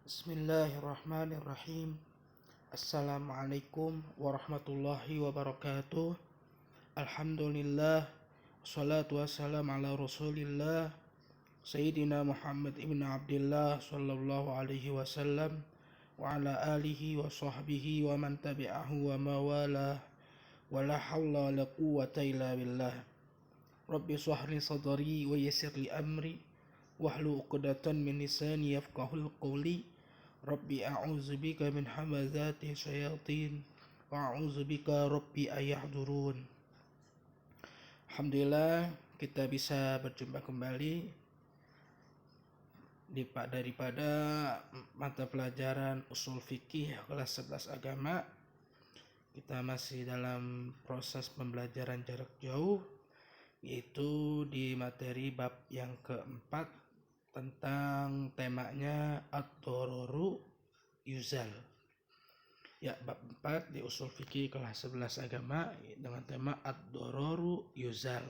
Bismillahirrahmanirrahim. Assalamualaikum warahmatullahi wabarakatuh. Alhamdulillah. Wassalatu wassalamu ala rasulillah Sayyidina Muhammad ibn Abdullah sallallahu alaihi wasallam wa ala alihi wa sahbihi wa man tabi'ahu wa mawala wa la hawla wa la quwwata illa billah. Rabbi shrah li sadri wa yassir li amri wahlul 'uqdatam min lisani yafqahul qawli. Rabbi a'udzubika min hamazati syayatin wa a'udzubika rabbi ayahdurun. Alhamdulillah kita bisa berjumpa kembali daripada mata pelajaran usul fikih kelas 11 agama. Kita masih dalam proses pembelajaran jarak jauh, yaitu di materi bab yang keempat tentang temanya ad-dororu yuzal. Ya, bab 4 di usul fikih kelas 11 agama dengan tema ad-dororu yuzal.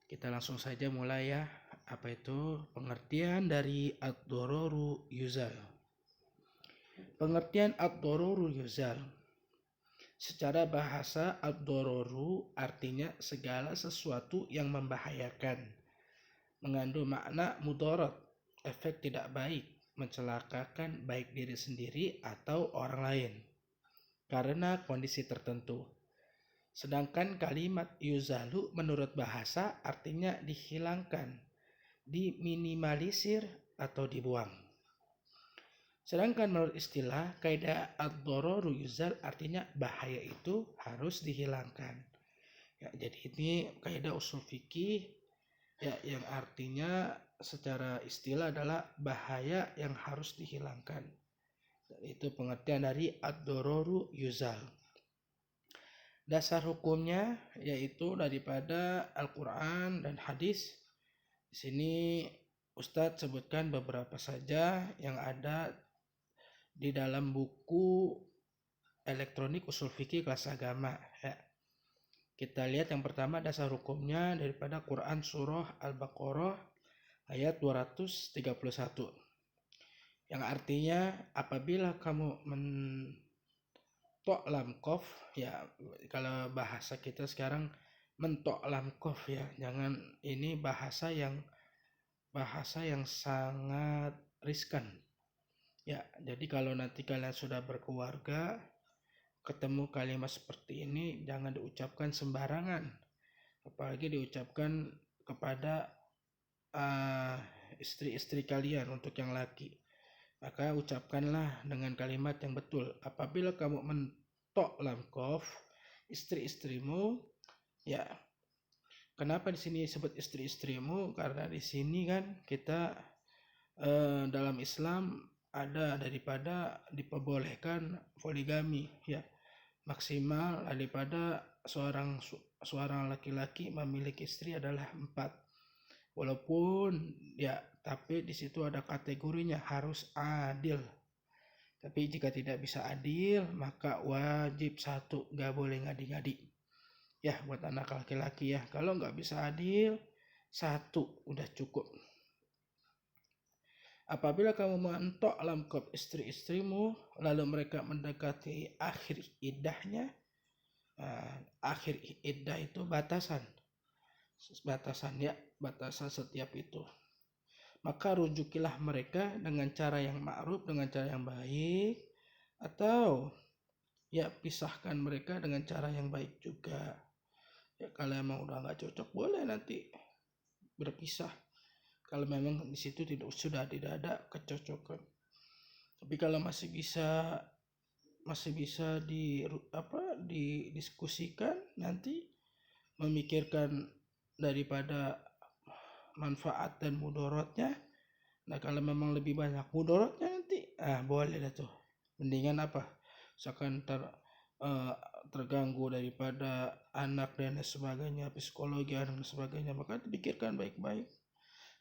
Kita langsung saja mulai ya. Apa itu pengertian dari ad-dororu yuzal? Pengertian ad-dororu yuzal. Secara bahasa, ad-dororu artinya segala sesuatu yang membahayakan, mengandung makna mudarat, efek tidak baik, mencelakakan baik diri sendiri atau orang lain karena kondisi tertentu. Sedangkan kalimat yuzalu menurut bahasa artinya dihilangkan, diminimalisir atau dibuang. Sedangkan menurut istilah, kaidah ad-dororu yuzal artinya bahaya itu harus dihilangkan. Ya, jadi ini kaidah usul fikih ya, yang artinya secara istilah adalah bahaya yang harus dihilangkan. Itu pengertian dari ad-dororu yuzal. Dasar hukumnya yaitu daripada Al-Quran dan hadis. Di sini Ustadz sebutkan beberapa saja yang ada di dalam buku elektronik usul fikih kelas agama ya. Kita lihat yang pertama dasar hukumnya daripada Quran surah Al-Baqarah ayat 231. Yang artinya apabila kamu mentok lam qaf, ya kalau bahasa kita sekarang mentok lam qaf ya. Jangan, ini bahasa yang sangat riskan. Ya, jadi kalau nanti kalian sudah berkeluarga, ketemu kalimat seperti ini jangan diucapkan sembarangan, apalagi diucapkan kepada istri-istri kalian untuk yang laki. Maka ucapkanlah dengan kalimat yang betul. Apabila kamu mentok lam qaf, istri-istrimu, ya. Kenapa di sini disebut istri-istrimu? Karena di sini kan kita dalam Islam ada daripada diperbolehkan poligami ya, maksimal daripada seorang laki-laki memiliki istri adalah 4. Walaupun ya, tapi di situ ada kategorinya harus adil. Tapi jika tidak bisa adil, maka wajib 1, gak boleh ngadi-ngadi. Ya, buat anak laki-laki ya, kalau gak bisa adil 1 udah cukup. Apabila kamu mentok lam qaf istri-istrimu, lalu mereka mendekati akhir iddahnya, akhir iddah itu batasan ya, batasan setiap itu. Maka rujukilah mereka dengan cara yang ma'ruf, dengan cara yang baik, atau ya pisahkan mereka dengan cara yang baik juga. Ya, kalau emang udah nggak cocok boleh nanti berpisah. Kalau memang di situ sudah tidak ada kecocokan. Tapi kalau masih bisa didiskusikan, nanti memikirkan daripada manfaat dan mudaratnya. Nah, kalau memang lebih banyak mudaratnya nanti boleh dah tuh. Mendingan apa? Misalkan terganggu daripada anak dan sebagainya, psikologi dan sebagainya, maka dipikirkan baik-baik.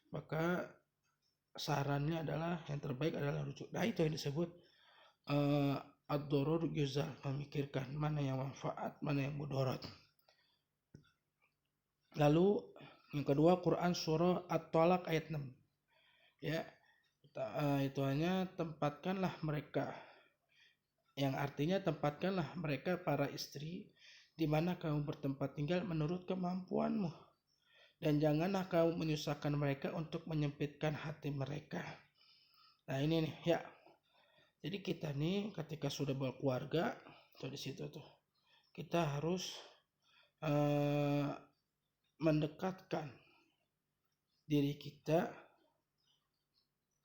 Maka sarannya adalah yang terbaik adalah rujuk. Nah, itu yang disebut ad-doror yuzal, memikirkan mana yang manfaat, mana yang mudarat. Lalu yang kedua Quran surah At-Talaq ayat 6. Ya, Itu hanya tempatkanlah mereka, yang artinya tempatkanlah mereka para istri di mana kamu bertempat tinggal menurut kemampuanmu, dan janganlah kamu menyusahkan mereka untuk menyempitkan hati mereka. Nah ini nih ya, jadi kita nih ketika sudah berkeluarga tuh di situ tuh kita harus mendekatkan diri kita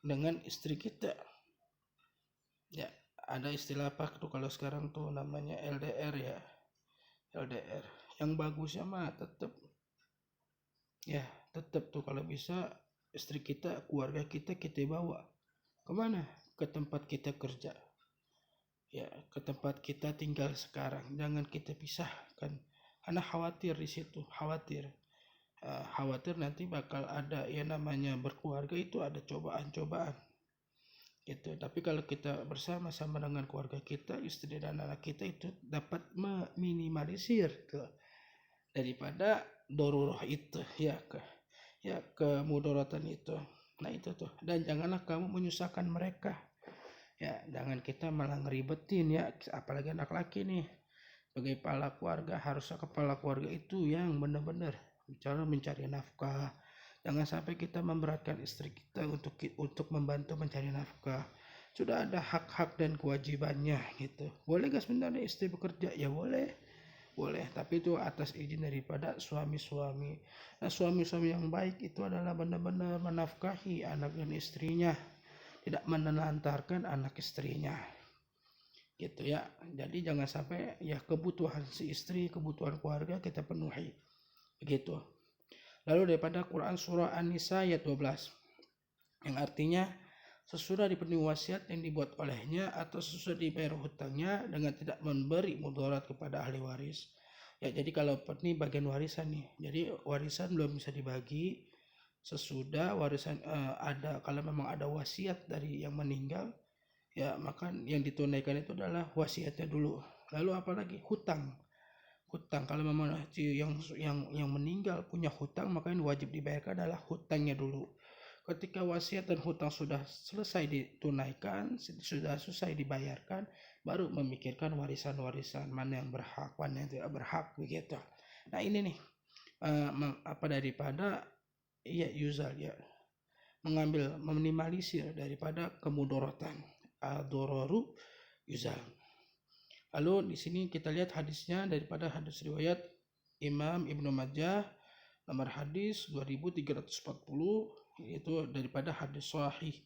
dengan istri kita. Ya, ada istilah apa tuh kalau sekarang tuh namanya LDR ya. LDR. Yang bagusnya mah tetap tuh kalau bisa istri kita, keluarga kita bawa kemana? Ke tempat kita kerja. Ya, ke tempat kita tinggal sekarang. Jangan kita pisahkan. Karena khawatir di situ, khawatir nanti bakal ada ya namanya berkeluarga itu ada cobaan-cobaan gitu. Tapi kalau kita bersama-sama dengan keluarga kita, istri dan anak kita, itu dapat meminimalisir tuh daripada dororoh itu ya kemudorotan itu. Nah itu tuh, dan janganlah kamu menyusahkan mereka ya, jangan kita malah ngeribetin ya, apalagi anak laki nih. Sebagai kepala keluarga, harusnya kepala keluarga itu yang benar-benar bicara mencari nafkah. Jangan sampai kita memberatkan istri kita untuk membantu mencari nafkah. Sudah ada hak-hak dan kewajibannya gitu. Boleh gak sebenarnya istri bekerja? Ya boleh, tapi itu atas izin daripada suami-suami. Nah, suami-suami yang baik itu adalah benar-benar menafkahi anak dan istrinya, tidak menelantarkan anak istrinya gitu ya. Jadi jangan sampai ya kebutuhan si istri, kebutuhan keluarga kita penuhi begitu. Lalu daripada Quran surah An-Nisa ayat 12 yang artinya sesudah dipenuhi wasiat yang dibuat olehnya atau sesudah dibayar hutangnya dengan tidak memberi mudarat kepada ahli waris. Ya, jadi kalau ini bagian warisan nih. Jadi warisan belum bisa dibagi sesudah warisan ada, kalau memang ada wasiat dari yang meninggal ya, maka yang ditunaikan itu adalah wasiatnya dulu. Lalu apalagi hutang. Kalau memang yang meninggal punya hutang, maka yang wajib dibayarkan adalah hutangnya dulu. Ketika wasiat dan hutang sudah selesai ditunaikan, sudah selesai dibayarkan, baru memikirkan warisan-warisan mana yang berhak, mana yang tidak berhak begitu. Nah ini nih daripada ya yuzal ya, mengambil meminimalisir daripada kemudorotan. Ad-dororu yuzal. Lalu di sini kita lihat hadisnya daripada hadis riwayat Imam Ibnu Majah nomor hadis 2340, yaitu daripada hadis sahih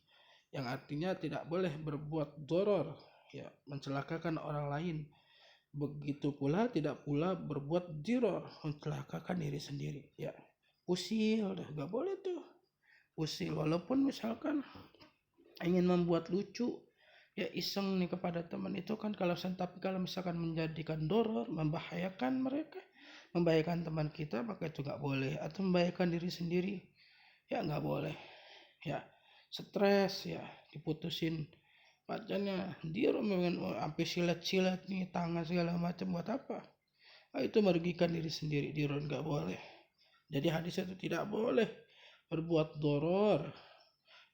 yang artinya tidak boleh berbuat doror ya, mencelakakan orang lain. Begitu pula tidak pula berbuat diror, mencelakakan diri sendiri ya. Usil dah enggak boleh tuh. Usil walaupun misalkan ingin membuat lucu ya, iseng nih kepada teman itu kan tapi kalau misalkan menjadikan doror, membahayakan mereka, membahayakan teman kita, maka itu nggak boleh. Atau membahayakan diri sendiri ya nggak boleh ya. Stres ya, diputusin pacarnya, dia sampai silat-silat nih tangan segala macam, buat apa? Itu merugikan diri sendiri, diror nggak boleh. Jadi hadisnya itu tidak boleh berbuat doror,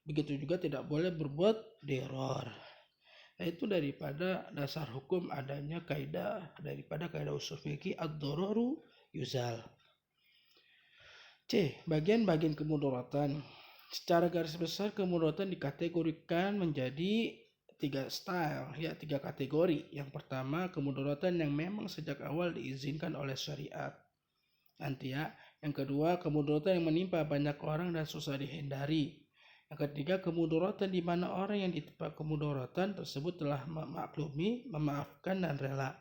begitu juga tidak boleh berbuat diror. Nah, itu daripada dasar hukum adanya kaidah usul fikih ad-dororu yuzal. C. Bagian-bagian kemudaratan. Secara garis besar kemudaratan dikategorikan menjadi 3 style ya, 3 kategori. Yang pertama kemudaratan yang memang sejak awal diizinkan oleh syariat. Nanti ya. Yang kedua kemudaratan yang menimpa banyak orang dan susah dihindari. Yang ketiga kemudaratan di mana orang yang ditimpa kemudaratan tersebut telah memaklumi, memaafkan dan rela.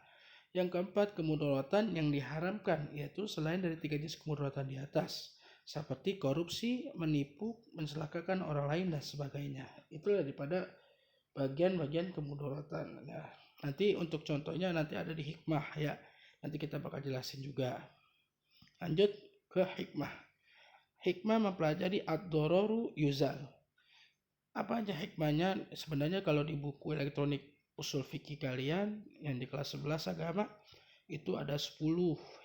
Yang keempat kemudaratan yang diharamkan, yaitu selain dari 3 jenis kemudaratan di atas, seperti korupsi, menipu, mencelakakan orang lain dan sebagainya. Itu daripada bagian-bagian kemudaratan. Nah, nanti untuk contohnya nanti ada di hikmah ya. Nanti kita bakal jelasin juga. Lanjut ke hikmah. Hikmah mempelajari ad-dororu yuzal. Apa aja hikmahnya? Sebenarnya kalau di buku elektronik usul fikih kalian yang di kelas 11 agama itu ada 10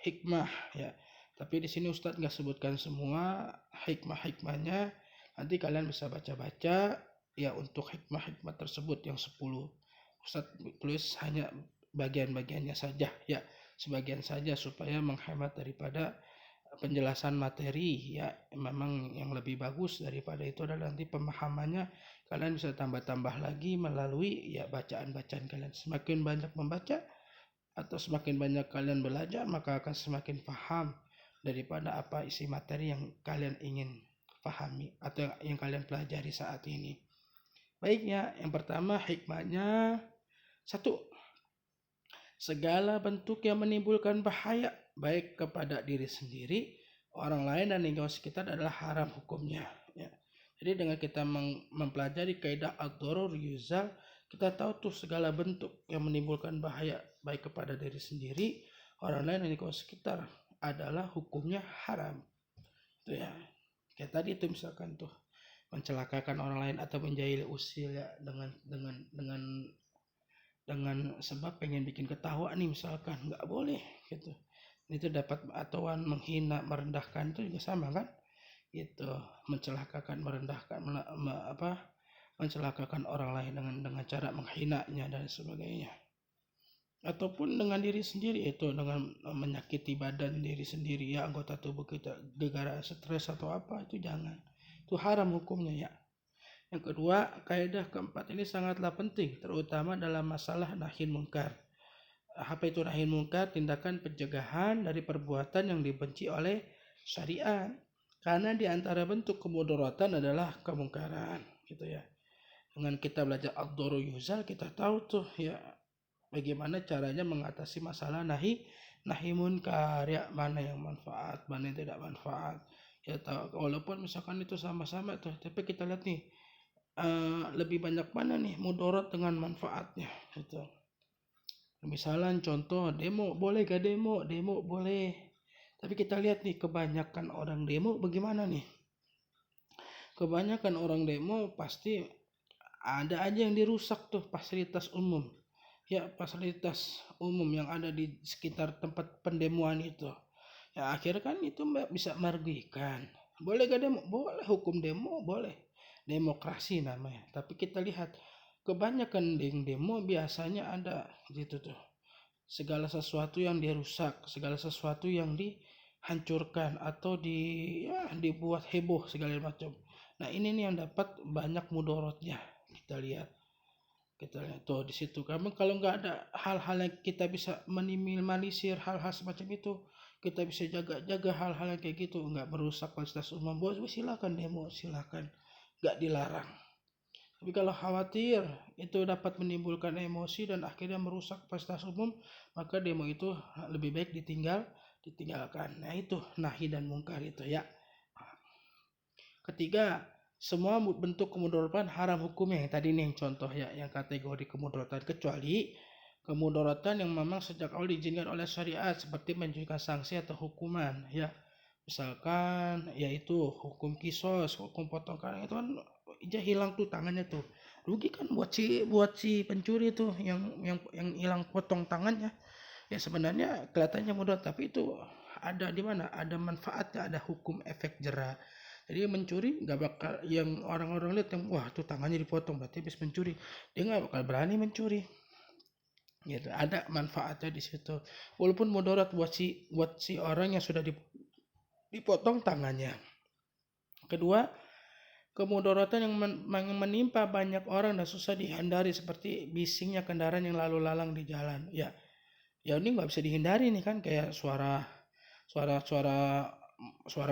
hikmah ya. Tapi di sini Ustadz nggak sebutkan semua hikmah-hikmahnya. Nanti kalian bisa baca-baca ya untuk hikmah-hikmah tersebut yang 10. Ustadz tulis hanya bagian-bagiannya saja ya, sebagian saja supaya menghemat daripada penjelasan materi ya. Memang yang lebih bagus daripada itu adalah nanti pemahamannya kalian bisa tambah-tambah lagi melalui ya bacaan-bacaan kalian. Semakin banyak membaca atau semakin banyak kalian belajar, maka akan semakin paham daripada apa isi materi yang kalian ingin pahami atau yang kalian pelajari saat ini. Baik ya, yang pertama hikmahnya 1. Segala bentuk yang menimbulkan bahaya baik kepada diri sendiri, orang lain dan lingkungan sekitar adalah haram hukumnya ya. Jadi dengan kita mempelajari kaidah ad-darur yuzal, kita tahu tuh segala bentuk yang menimbulkan bahaya baik kepada diri sendiri, orang lain dan lingkungan sekitar adalah hukumnya haram. Itu ya. Kayak tadi itu misalkan tuh mencelakakan orang lain atau menjahili usil ya dengan sebab pengen bikin ketawa nih misalkan, nggak boleh gitu. Itu dapat atau menghina, merendahkan itu juga sama kan? Gitu, mencelakakan, merendahkan, mencelakakan orang lain dengan cara menghinanya dan sebagainya. Ataupun dengan diri sendiri, itu dengan menyakiti badan diri sendiri ya, anggota tubuh kita gara-gara stres atau apa, itu jangan. Itu haram hukumnya ya. Yang kedua, kaidah keempat ini sangatlah penting, terutama dalam masalah nahi munkar. Apa itu nahi munkar? Tindakan pencegahan dari perbuatan yang dibenci oleh syariat. Karena di antara bentuk kemudaratan adalah kemungkaran, gitu ya. Dengan kita belajar ad-darur yuzal, kita tahu tuh ya bagaimana caranya mengatasi masalah nahi munkar ya, mana yang manfaat, mana yang tidak manfaat. Ya tahu, walaupun misalkan itu sama-sama tuh, tapi kita lihat nih lebih banyak mana nih mudarat dengan manfaatnya gitu. Misalnya contoh demo, boleh gak demo? Demo boleh. Tapi kita lihat nih kebanyakan orang demo bagaimana nih? Kebanyakan orang demo pasti ada aja yang dirusak tuh fasilitas umum. Ya, fasilitas umum yang ada di sekitar tempat pendemoan itu. Ya akhirnya kan itu bisa merugikan. Boleh gak demo? Boleh, hukum demo boleh. Demokrasi namanya. Tapi kita lihat kebanyakan demo biasanya ada gitu tuh. Segala sesuatu yang dirusak, segala sesuatu yang dihancurkan atau dibuat heboh segala macam. Nah, ini nih yang dapat banyak mudaratnya. Kita lihat tuh di situ. Karena kalau nggak ada hal-hal yang kita bisa minimalisir hal-hal semacam itu, kita bisa jaga hal-hal yang kayak gitu, nggak merusak fasilitas umum. Boleh, silakan demo, silakan, nggak dilarang. Tapi kalau khawatir itu dapat menimbulkan emosi dan akhirnya merusak fasilitas umum, maka demo itu lebih baik ditinggalkan. Nah itu nahi dan mungkar itu ya. Ketiga, semua bentuk kemudaratan haram hukumnya. Tadi nih contoh ya, yang kategori kemudaratan, kecuali kemudaratan yang memang sejak awal diizinkan oleh syariat, seperti menjatuhkan sanksi atau hukuman ya. Misalkan yaitu hukum kisos, hukum potong tangan, itu kan aja hilang tuh tangannya tuh, rugi kan buat si pencuri tuh yang hilang potong tangannya. Ya sebenarnya kelihatannya mudah, tapi itu ada di mana, ada manfaatnya, ada hukum efek jera. Jadi mencuri nggak bakal, yang orang-orang lihat yang wah tuh tangannya dipotong berarti habis mencuri, dia nggak bakal berani mencuri gitu. Ada manfaatnya di situ, walaupun mudarat buat si orang yang sudah dipotong tangannya. Kedua, kemudaratan yang menimpa banyak orang dan susah dihindari, seperti bisingnya kendaraan yang lalu lalang di jalan. Ya ini nggak bisa dihindari nih kan, kayak suara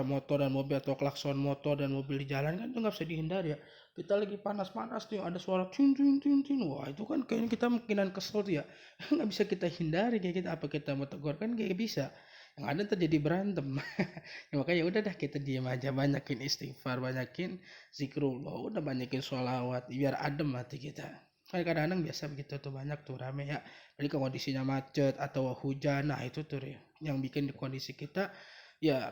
motor dan mobil atau klakson motor dan mobil di jalan kan, itu nggak bisa dihindari ya. Kita lagi panas-panas tuh ada suara tin tin tin tin, wah itu kan kayaknya kita mungkinan kesel tuh ya. Nggak bisa kita hindari, kayak kita apa kita mau tegur kan kayak bisa, yang ada terjadi berantem. Ya, makanya udah dah kita diam aja, banyakin istighfar, banyakin zikrullah, udah banyakin sholawat biar adem hati kita. Kan kadang-kadang biasa begitu tuh, banyak tuh rame ya. Jadi kalau kondisinya macet atau hujan, nah itu tuh yang bikin kondisi kita ya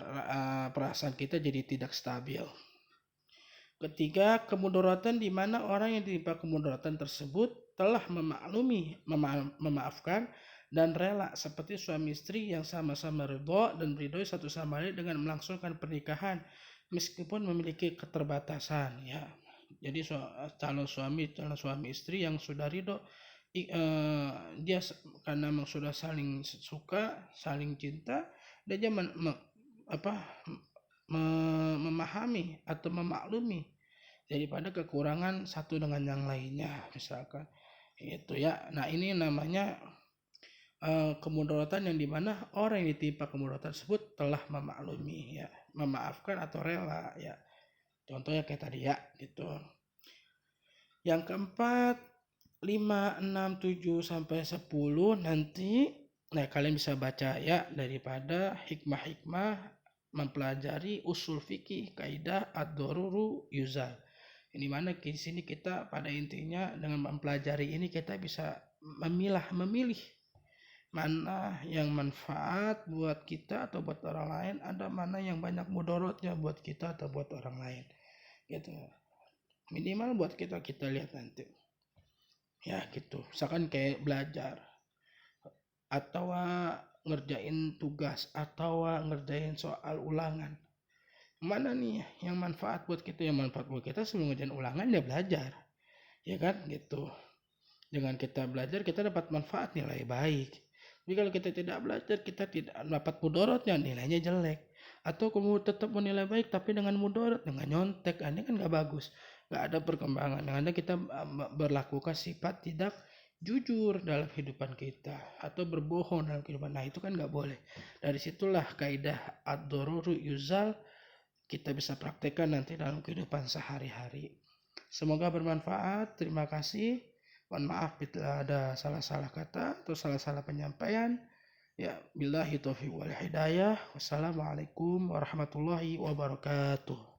perasaan kita jadi tidak stabil. Ketiga, kemudaratan di mana orang yang ditimpa kemudaratan tersebut telah memaafkan dan rela, seperti suami istri yang sama-sama ridho dan beridoi satu sama lain dengan melangsungkan pernikahan meskipun memiliki keterbatasan ya. Jadi calon suami istri yang sudah ridho, dia karena memang sudah saling suka, saling cinta, dia memahami atau memaklumi daripada kekurangan satu dengan yang lainnya, misalkan itu ya. Nah, ini namanya kemudaratan yang dimana orang yang ditimpa kemudaratan tersebut telah memaklumi, ya, memaafkan atau rela, ya. Contohnya kayak tadi, ya, gitu. Yang keempat, 5, 6, 7 sampai 10 nanti, nah kalian bisa baca ya, daripada hikmah-hikmah mempelajari usul fikih kaidah ad-daruru yuzal. Ini mana di sini kita pada intinya dengan mempelajari ini kita bisa memilih mana yang manfaat buat kita atau buat orang lain, ada mana yang banyak mudaratnya buat kita atau buat orang lain, gitu. Minimal buat kita lihat nanti, ya, gitu. Misalkan kayak belajar atau ngerjain tugas atau ngerjain soal ulangan, mana nih yang manfaat buat kita? Yang manfaat buat kita sebelum ngerjain ulangan ya belajar, ya kan, gitu. Dengan kita belajar kita dapat manfaat, nilai baik. Tapi kalau kita tidak belajar, kita tidak dapat mudaratnya, nilainya jelek. Atau kamu tetap menilai baik tapi dengan mudarat, dengan nyontek, ini kan nggak bagus, nggak ada perkembangan. Karena kita berlakukan sifat tidak jujur dalam kehidupan kita atau berbohong dalam kehidupan. Nah, itu kan nggak boleh. Dari situlah kaidah ad-daruru yuzal kita bisa praktekkan nanti dalam kehidupan sehari-hari. Semoga bermanfaat. Terima kasih. Mohon maaf bila ada salah-salah kata atau salah-salah penyampaian. Ya, billahi taufiq wal hidayah. Wassalamualaikum warahmatullahi wabarakatuh.